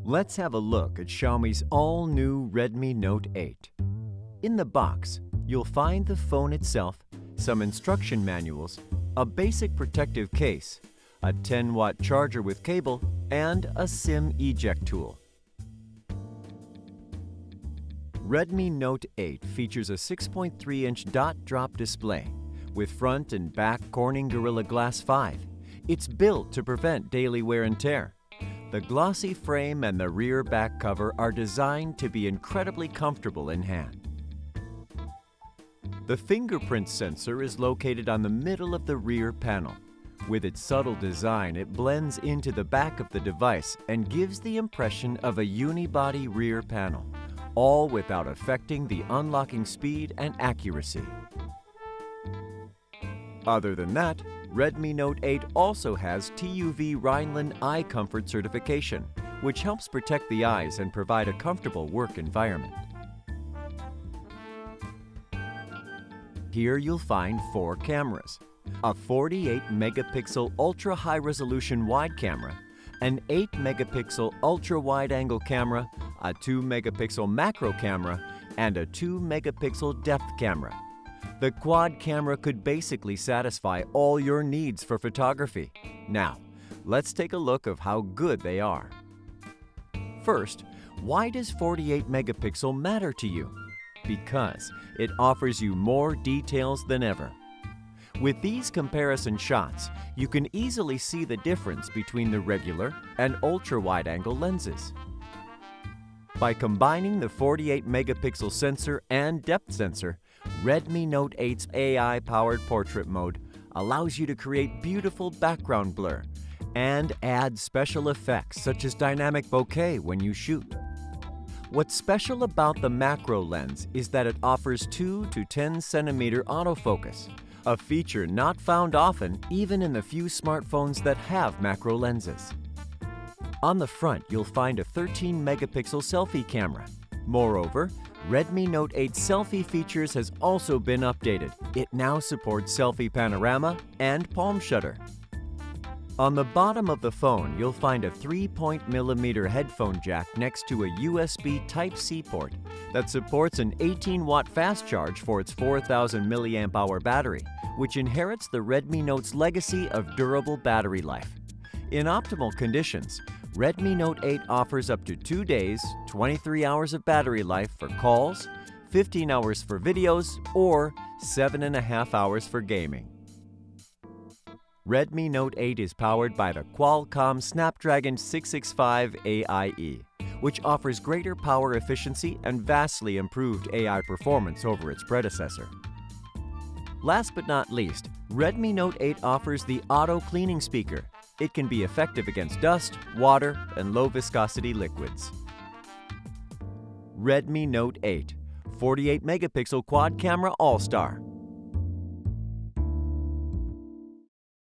Let's have a look at Xiaomi's all-new Redmi Note 8. In the box, you'll find the phone itself, some instruction manuals, a basic protective case, a 10-watt charger with cable, and a SIM eject tool. Redmi Note 8 features a 6.3-inch dot-drop display with front and back Corning Gorilla Glass 5. It's built to prevent daily wear and tear. The glossy frame and the rear back cover are designed to be incredibly comfortable in hand. The fingerprint sensor is located on the middle of the rear panel. With its subtle design, it blends into the back of the device and gives the impression of a unibody rear panel, all without affecting the unlocking speed and accuracy. Other than that, Redmi Note 8 also has TUV Rheinland Eye Comfort certification, which helps protect the eyes and provide a comfortable work environment. Here you'll find 4 cameras: a 48-megapixel ultra-high-resolution wide camera, an 8-megapixel ultra-wide-angle camera, a 2-megapixel macro camera, and a 2-megapixel depth camera. The quad camera could basically satisfy all your needs for photography. Now, let's take a look at how good they are. First, why does 48 megapixel matter to you? Because it offers you more details than ever. With these comparison shots, you can easily see the difference between the regular and ultra-wide-angle lenses. By combining the 48-megapixel sensor and depth sensor, Redmi Note 8's AI-powered portrait mode allows you to create beautiful background blur and add special effects such as dynamic bokeh when you shoot. What's special about the macro lens is that it offers 2 to 10 centimeter autofocus, a feature not found often even in the few smartphones that have macro lenses. On the front, you'll find a 13-megapixel selfie camera. Moreover, Redmi Note 8 selfie features has also been updated. It now supports selfie panorama and palm shutter. On the bottom of the phone, you'll find a 3.mm headphone jack next to a USB Type-C port that supports an 18-watt fast charge for its 4,000 mAh battery, which inherits the Redmi Note's legacy of durable battery life. In optimal conditions, Redmi Note 8 offers up to 2 days, 23 hours of battery life for calls, 15 hours for videos, or 7.5 hours for gaming. Redmi Note 8 is powered by the Qualcomm Snapdragon 665 AIE, which offers greater power efficiency and vastly improved AI performance over its predecessor. Last but not least, Redmi Note 8 offers the auto cleaning speaker. It can be effective against dust, water, and low-viscosity liquids. Redmi Note 8, 48-megapixel quad camera all-star.